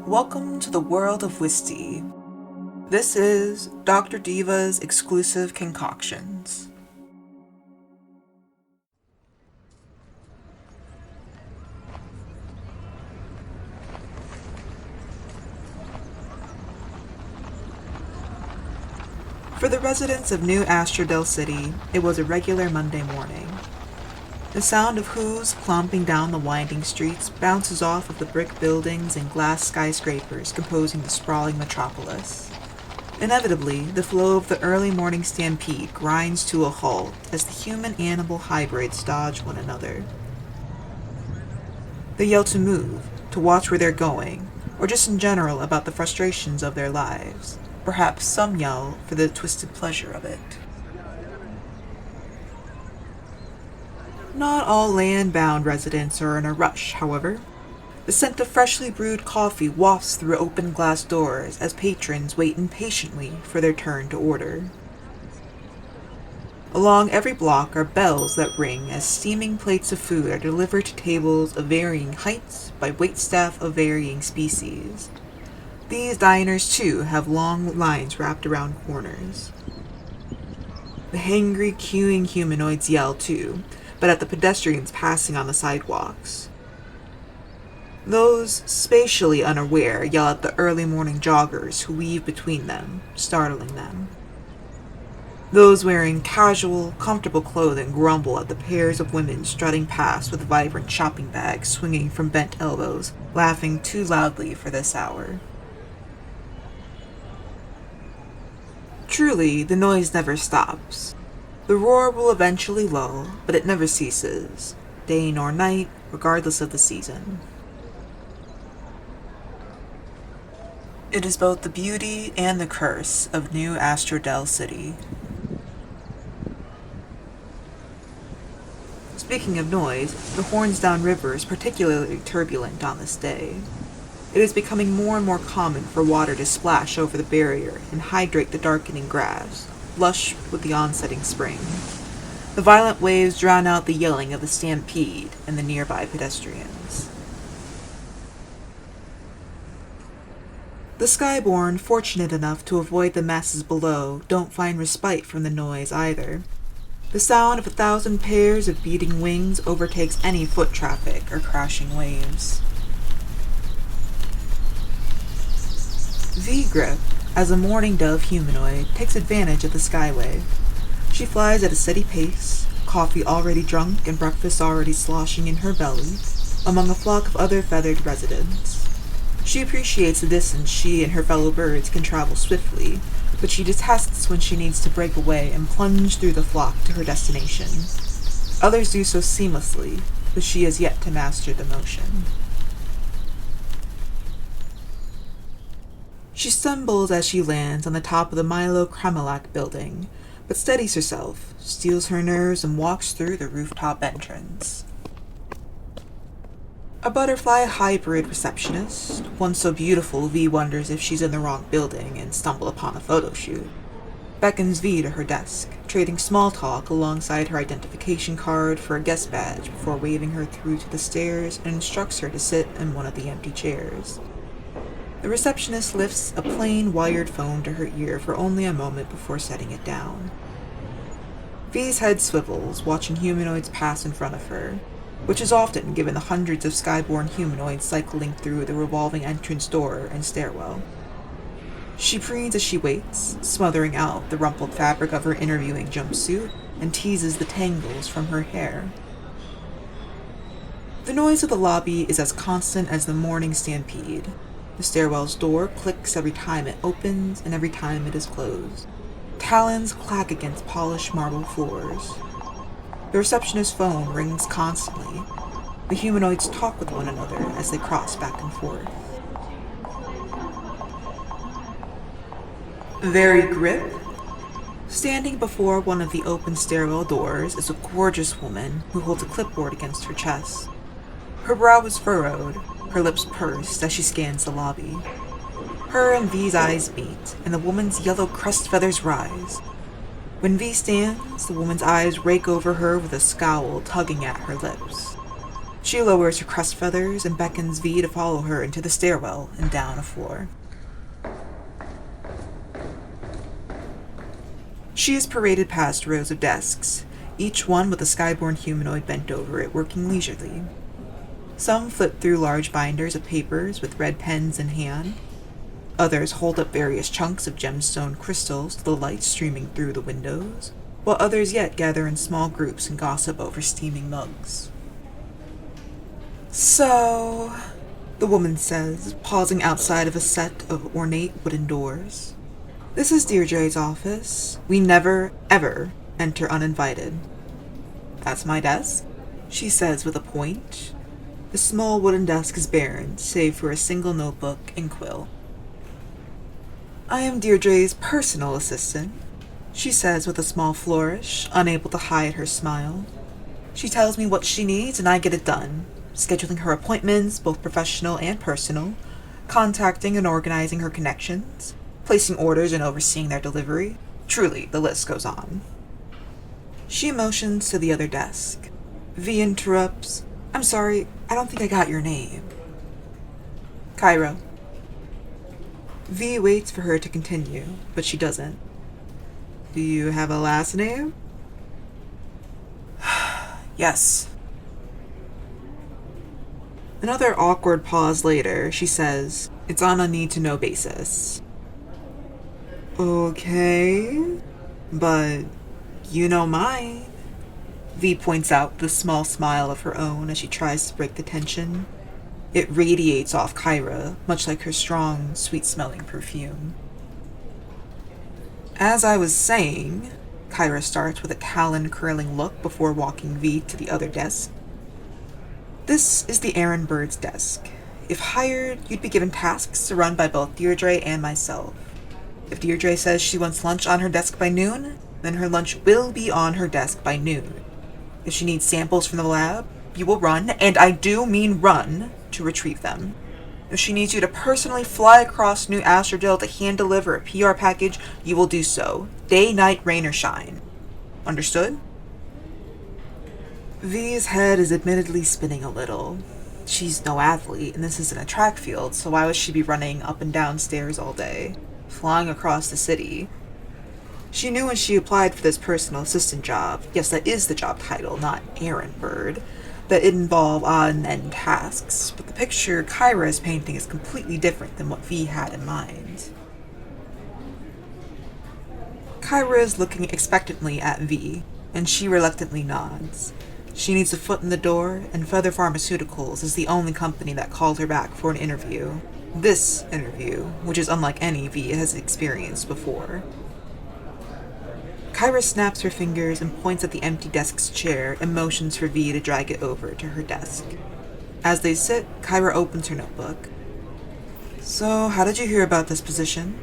Welcome to the world of whiskey. This is Dr. Diva's exclusive concoctions. For the residents of New Amsterdam City, it was a regular Monday morning. The sound of hooves clomping down the winding streets bounces off of the brick buildings and glass skyscrapers composing the sprawling metropolis. Inevitably, the flow of the early morning stampede grinds to a halt as the human-animal hybrids dodge one another. They yell to move, to watch where they're going, or just in general about the frustrations of their lives. Perhaps some yell for the twisted pleasure of it. Not all land-bound residents are in a rush, however. The scent of freshly brewed coffee wafts through open glass doors as patrons wait impatiently for their turn to order. Along every block are bells that ring as steaming plates of food are delivered to tables of varying heights by waitstaff of varying species. These diners, too, have long lines wrapped around corners. The hangry, queuing humanoids yell, too, but at the pedestrians passing on the sidewalks. Those spatially unaware yell at the early morning joggers who weave between them, startling them. Those wearing casual, comfortable clothing grumble at the pairs of women strutting past with vibrant shopping bags swinging from bent elbows, laughing too loudly for this hour. Truly, the noise never stops. The roar will eventually lull, but it never ceases, day nor night, regardless of the season. It is both the beauty and the curse of New Amsterdam City. Speaking of noise, the Hornsdown River is particularly turbulent on this day. It is becoming more and more common for water to splash over the barrier and hydrate the darkening grass, lush with the onsetting spring. The violent waves drown out the yelling of the stampede and the nearby pedestrians. The skyborn, fortunate enough to avoid the masses below, don't find respite from the noise either. The sound of 1,000 pairs of beating wings overtakes any foot traffic or crashing waves. V-Grip, as a mourning dove humanoid, takes advantage of the skyway. She flies at a steady pace, coffee already drunk and breakfast already sloshing in her belly, among a flock of other feathered residents. She appreciates the distance she and her fellow birds can travel swiftly, but she detests when she needs to break away and plunge through the flock to her destination. Others do so seamlessly, but she has yet to master the motion. She stumbles as she lands on the top of the Milo Kremlak building, but steadies herself, steels her nerves, and walks through the rooftop entrance. A butterfly hybrid receptionist, one so beautiful V wonders if she's in the wrong building and stumbled upon a photo shoot, beckons V to her desk, trading small talk alongside her identification card for a guest badge before waving her through to the stairs and instructs her to sit in one of the empty chairs. The receptionist lifts a plain wired phone to her ear for only a moment before setting it down. V's head swivels, watching humanoids pass in front of her, which is often given the hundreds of skyborn humanoids cycling through the revolving entrance door and stairwell. She preens as she waits, smothering out the rumpled fabric of her interviewing jumpsuit, and teases the tangles from her hair. The noise of the lobby is as constant as the morning stampede. The stairwell's door clicks every time it opens and every time it is closed. Talons clack against polished marble floors. The receptionist's phone rings constantly. The humanoids talk with one another as they cross back and forth. Very Grip. Standing before one of the open stairwell doors is a gorgeous woman who holds a clipboard against her chest. Her brow is furrowed, her lips pursed as she scans the lobby. Her and V's eyes meet, and the woman's yellow crest feathers rise. When V stands, the woman's eyes rake over her with a scowl tugging at her lips. She lowers her crest feathers and beckons V to follow her into the stairwell and down a floor. She is paraded past rows of desks, each one with a skyborn humanoid bent over it, working leisurely. Some flip through large binders of papers with red pens in hand. Others hold up various chunks of gemstone crystals to the light streaming through the windows, while others yet gather in small groups and gossip over steaming mugs. "So," the woman says, pausing outside of a set of ornate wooden doors. "This is Deirdre's office. We never, ever enter uninvited." "That's my desk," she says with a point. The small wooden desk is barren, save for a single notebook and quill. "I am Deirdre's personal assistant," she says with a small flourish, unable to hide her smile. "She tells me what she needs and I get it done, scheduling her appointments, both professional and personal, contacting and organizing her connections, placing orders and overseeing their delivery. Truly, the list goes on." She motions to the other desk. V interrupts. "I'm sorry, I don't think I got your name." "Cairo." V waits for her to continue, but she doesn't. "Do you have a last name?" "Yes." Another awkward pause later, she says, "It's on a need-to-know basis." "Okay, but you know mine." V points out with a small smile of her own as she tries to break the tension. It radiates off Kyra, much like her strong, sweet-smelling perfume. "As I was saying," Kyra starts with a talon-curling look before walking V to the other desk. "This is the errand bird's desk. If hired, you'd be given tasks to run by both Deirdre and myself. If Deirdre says she wants lunch on her desk by noon, then her lunch will be on her desk by noon. If she needs samples from the lab, you will run, and I do mean run, to retrieve them. If she needs you to personally fly across New Amsterdam to hand-deliver a PR package, you will do so, day, night, rain, or shine. Understood?" V's head is admittedly spinning a little. She's no athlete, and this isn't a track field, so why would she be running up and down stairs all day, flying across the city? She knew when she applied for this personal assistant job, yes, that is the job title, not errand bird, that it involved odd-end tasks, but the picture Kyra is painting is completely different than what V had in mind. Kyra is looking expectantly at V, and she reluctantly nods. She needs a foot in the door, and Pheather Pharmaceuticals is the only company that called her back for an interview. This interview, which is unlike any V has experienced before. Kyra snaps her fingers and points at the empty desk's chair and motions for V to drag it over to her desk. As they sit, Kyra opens her notebook. "So, how did you hear about this position?"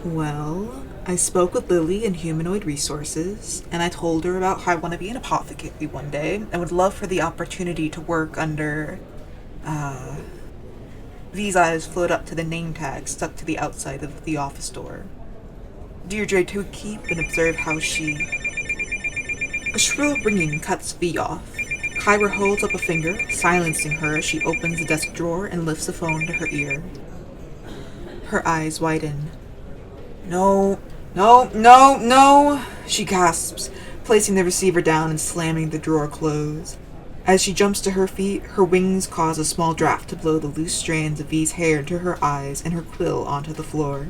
"Well, I spoke with Lily in Humanoid Resources, and I told her about how I want to be an apothecary one day and would love for the opportunity to work under, V's eyes float up to the name tag stuck to the outside of the office door. Deirdre Twigkeep and observe how she... A shrill ringing cuts V off. Kyra holds up a finger, silencing her as she opens the desk drawer and lifts the phone to her ear. Her eyes widen. No, she gasps, placing the receiver down and slamming the drawer closed. As she jumps to her feet, her wings cause a small draft to blow the loose strands of V's hair into her eyes and her quill onto the floor.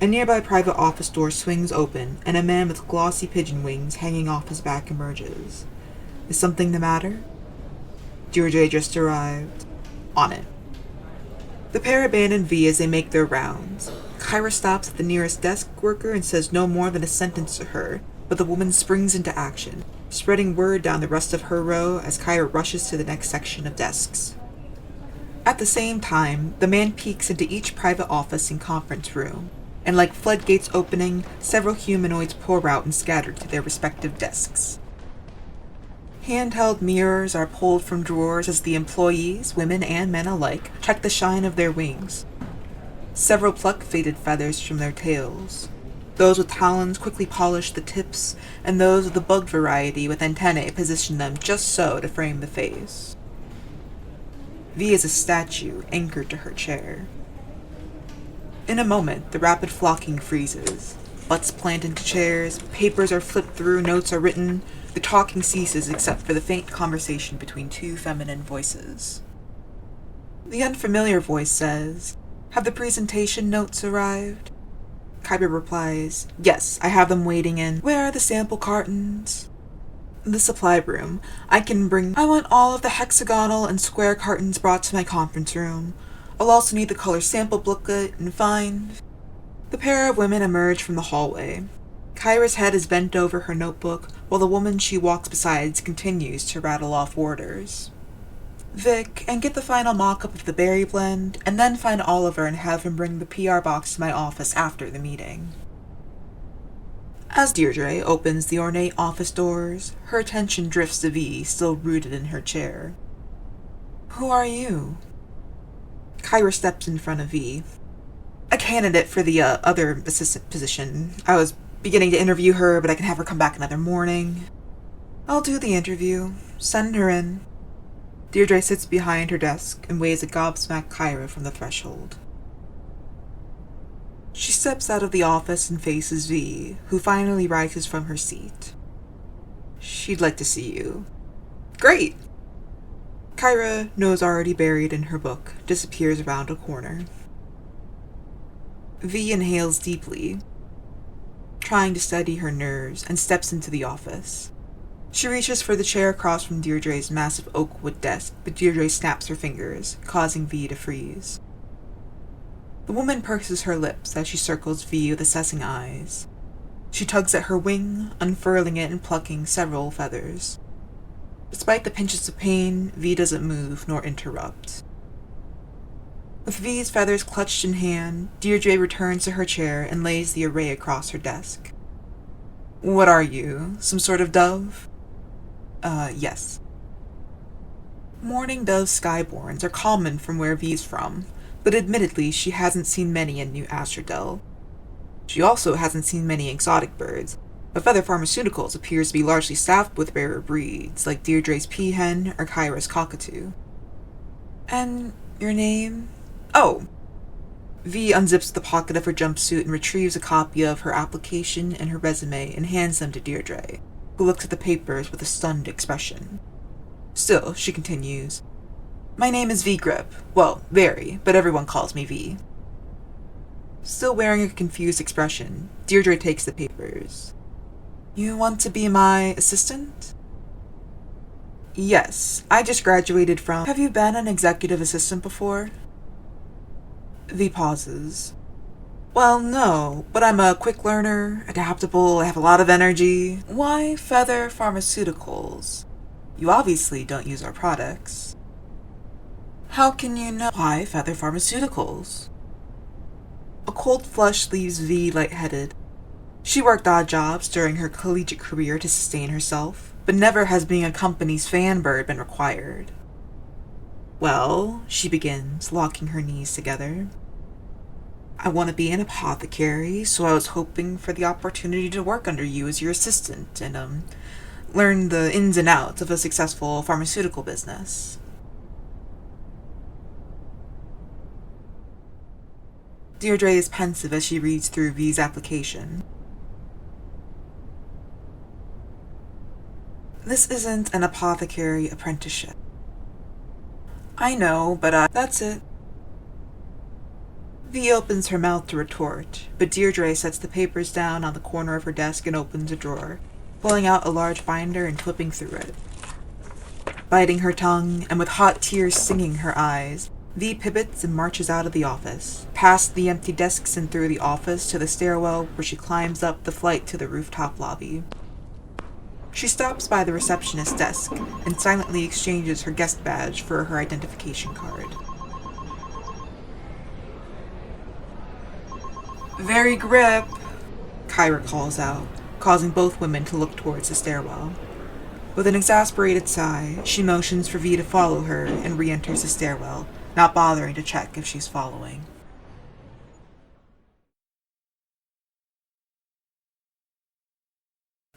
A nearby private office door swings open, and a man with glossy pigeon wings hanging off his back emerges. Is something the matter? Deirdre just arrived. On it. The pair abandon V as they make their rounds. Kyra stops at the nearest desk worker and says no more than a sentence to her, but the woman springs into action, spreading word down the rest of her row as Kyra rushes to the next section of desks. At the same time, the man peeks into each private office and conference room, and like floodgates opening, several humanoids pour out and scatter to their respective desks. Handheld mirrors are pulled from drawers as the employees, women and men alike, check the shine of their wings. Several pluck faded feathers from their tails. Those with talons quickly polish the tips, and those of the bugged variety with antennae position them just so to frame the face. V is a statue anchored to her chair. In a moment, the rapid flocking freezes. Butts plant into chairs, papers are flipped through, notes are written. The talking ceases except for the faint conversation between two feminine voices. The unfamiliar voice says, "Have the presentation notes arrived?" Kyra replies, "Yes, I have them waiting in. Where are the sample cartons?" "The supply room. I want all of the hexagonal and square cartons brought to my conference room. I'll also need the color sample booklet and find..." The pair of women emerge from the hallway. Kyra's head is bent over her notebook, while the woman she walks beside continues to rattle off orders. "Vic, and get the final mock-up of the berry blend, and then find Oliver and have him bring the PR box to my office after the meeting." As Deirdre opens the ornate office doors, her attention drifts to V, still rooted in her chair. "Who are you?" Kyra steps in front of V. "A candidate for the other assistant position. I was beginning to interview her, but I can have her come back another morning." "I'll do the interview. Send her in." Deirdre sits behind her desk and waves a gobsmacked Kyra from the threshold. She steps out of the office and faces V, who finally rises from her seat. "She'd like to see you." "Great!" Kyra, nose already buried in her book, disappears around a corner. V inhales deeply, trying to steady her nerves, and steps into the office. She reaches for the chair across from Deirdre's massive oak wood desk, but Deirdre snaps her fingers, causing V to freeze. The woman purses her lips as she circles V with assessing eyes. She tugs at her wing, unfurling it and plucking several feathers. Despite the pinches of pain, V doesn't move nor interrupt. With V's feathers clutched in hand, Deirdre returns to her chair and lays the array across her desk. "What are you? Some sort of dove?" Yes. Mourning dove skyborns are common from where V's from, but admittedly she hasn't seen many in New Amsterdam. She also hasn't seen many exotic birds, but Pheather Pharmaceuticals appears to be largely staffed with rarer breeds, like Deirdre's peahen or Kyra's cockatoo. "And your name?" "Oh!" V unzips the pocket of her jumpsuit and retrieves a copy of her application and her resume and hands them to Deirdre, who looks at the papers with a stunned expression. Still, she continues, "My name is V Grip. Well, Verey, but everyone calls me V." Still wearing a confused expression, Deirdre takes the papers. "You want to be my assistant?" "Yes, I just graduated from..." "Have you been an executive assistant before?" V pauses. "Well, no, but I'm a quick learner, adaptable, I have a lot of energy." "Why Pheather Pharmaceuticals? You obviously don't use our products." "How can you know?" "Why Pheather Pharmaceuticals?" A cold flush leaves V lightheaded. She worked odd jobs during her collegiate career to sustain herself, but never has being a company's fanbird been required. "Well," she begins, locking her knees together, "I want to be an apothecary, so I was hoping for the opportunity to work under you as your assistant and, learn the ins and outs of a successful pharmaceutical business." Deirdre is pensive as she reads through V's application. "This isn't an apothecary apprenticeship." "I know, but that's it." V opens her mouth to retort, but Deirdre sets the papers down on the corner of her desk and opens a drawer, pulling out a large binder and flipping through it. Biting her tongue, and with hot tears stinging her eyes, V pivots and marches out of the office, past the empty desks and through the office to the stairwell where she climbs up the flight to the rooftop lobby. She stops by the receptionist's desk and silently exchanges her guest badge for her identification card. "Very grip," Kyra calls out, causing both women to look towards the stairwell. With an exasperated sigh, she motions for V to follow her and re-enters the stairwell, not bothering to check if she's following.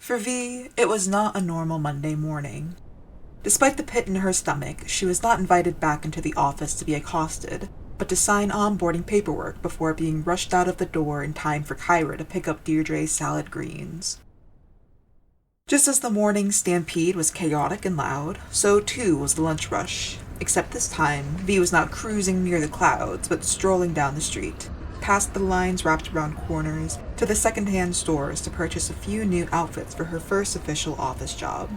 For V, it was not a normal Monday morning. Despite the pit in her stomach, she was not invited back into the office to be accosted, but to sign onboarding paperwork before being rushed out of the door in time for Kyra to pick up Deirdre's salad greens. Just as the morning stampede was chaotic and loud, so too was the lunch rush, except this time, V was not cruising near the clouds, but strolling down the street, past the lines wrapped around corners, to the second-hand stores to purchase a few new outfits for her first official office job.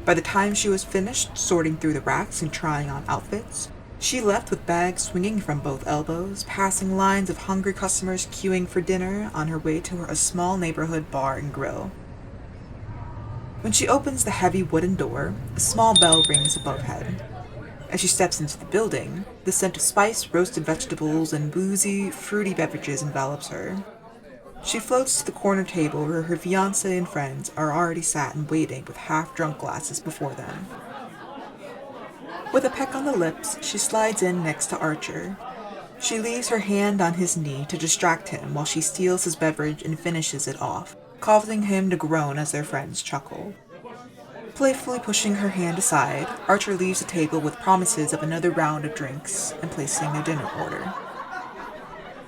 By the time she was finished sorting through the racks and trying on outfits, she left with bags swinging from both elbows, passing lines of hungry customers queuing for dinner on her way to a small neighborhood bar and grill. When she opens the heavy wooden door, a small bell rings above head. As she steps into the building, the scent of spiced roasted vegetables and boozy, fruity beverages envelops her. She floats to the corner table where her fiancé and friends are already sat and waiting with half-drunk glasses before them. With a peck on the lips, she slides in next to Archer. She leaves her hand on his knee to distract him while she steals his beverage and finishes it off, causing him to groan as their friends chuckle. Playfully pushing her hand aside, Archer leaves the table with promises of another round of drinks and placing their dinner order.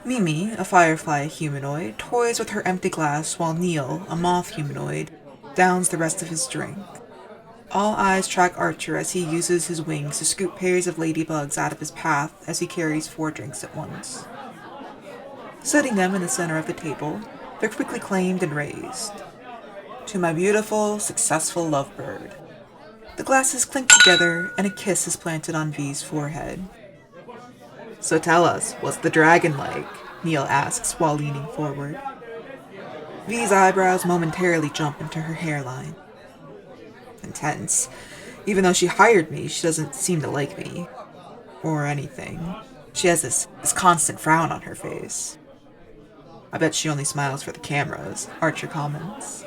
Mimi, a firefly humanoid, toys with her empty glass while Neil, a moth humanoid, downs the rest of his drink. All eyes track Archer as he uses his wings to scoop pairs of ladybugs out of his path as he carries 4 drinks at once. Setting them in the center of the table, they're quickly claimed and raised. To my beautiful, successful lovebird. The glasses clink together and a kiss is planted on V's forehead. So tell us, what's the dragon like? Neil asks while leaning forward. V's eyebrows momentarily jump into her hairline. Intense. Even though she hired me, she doesn't seem to like me. Or anything. She has this constant frown on her face. I bet she only smiles for the cameras, Archer comments.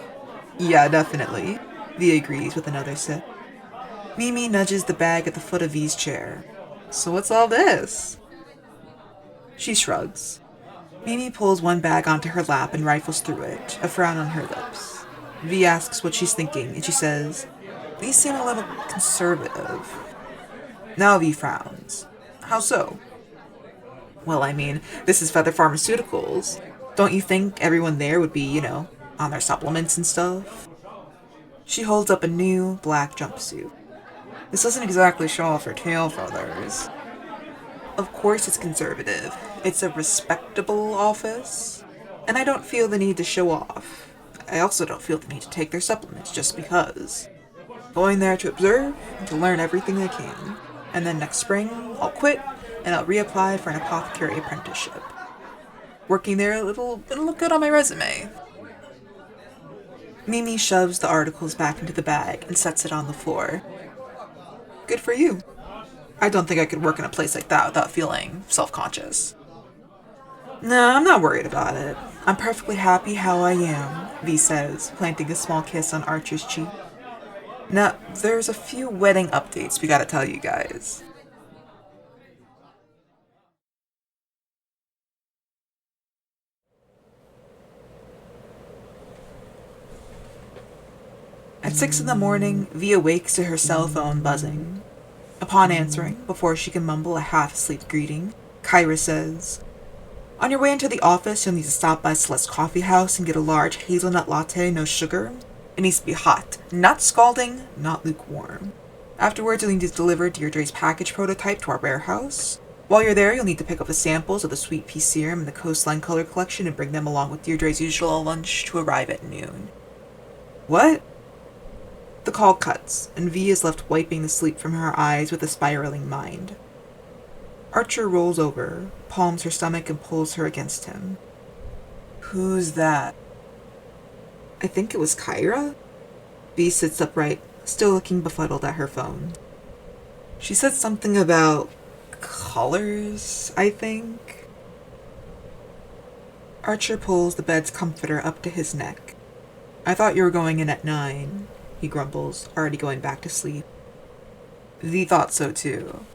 Yeah, definitely, V agrees with another sip. Mimi nudges the bag at the foot of V's chair. So what's all this? She shrugs. Mimi pulls one bag onto her lap and rifles through it, a frown on her lips. V asks what she's thinking, and she says, "These seem a little conservative." Now V frowns. How so? Well, I mean, this is Pheather Pharmaceuticals. Don't you think everyone there would be, on their supplements and stuff? She holds up a new, black jumpsuit. This doesn't exactly show off her tail feathers. Of course it's conservative. It's a respectable office. And I don't feel the need to show off. I also don't feel the need to take their supplements just because. Going there to observe and to learn everything I can. And then next spring, I'll quit and I'll reapply for an apothecary apprenticeship. Working there, it'll look good on my resume. Mimi shoves the articles back into the bag and sets it on the floor. Good for you. I don't think I could work in a place like that without feeling self-conscious. No, I'm not worried about it. I'm perfectly happy how I am, V says, planting a small kiss on Archer's cheek. Now, there's a few wedding updates we gotta tell you guys. At 6 in the morning, V awakes to her cell phone buzzing. Upon answering, before she can mumble a half-asleep greeting, Kyra says, "On your way into the office, you'll need to stop by Celeste's Coffee House and get a large hazelnut latte, no sugar. It needs to be hot, not scalding, not lukewarm. Afterwards, you'll need to deliver Deirdre's package prototype to our warehouse. While you're there, you'll need to pick up the samples of the Sweet Pea Serum and the Coastline Color Collection and bring them along with Deirdre's usual lunch to arrive at noon." What? The call cuts, and V is left wiping the sleep from her eyes with a spiraling mind. Archer rolls over, palms her stomach, and pulls her against him. Who's that? I think it was Kyra? V sits upright, still looking befuddled at her phone. She said something about colors, I think. Archer pulls the bed's comforter up to his neck. I thought you were going in at 9, he grumbles, already going back to sleep. V thought so too.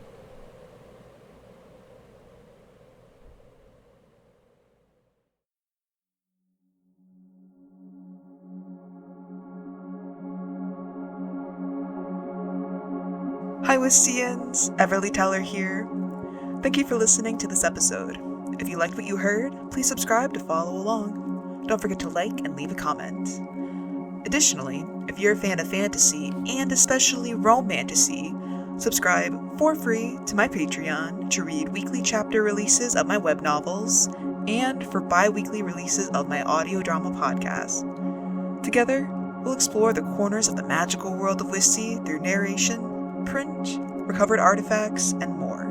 Hi Wistians, Everly Teller here. Thank you for listening to this episode. If you liked what you heard, please subscribe to follow along. Don't forget to like and leave a comment. Additionally, if you're a fan of fantasy, and especially romantasy, subscribe for free to my Patreon to read weekly chapter releases of my web novels, and for bi-weekly releases of my audio drama podcast. Together, we'll explore the corners of the magical world of Wisty through narration, print, recovered artifacts, and more.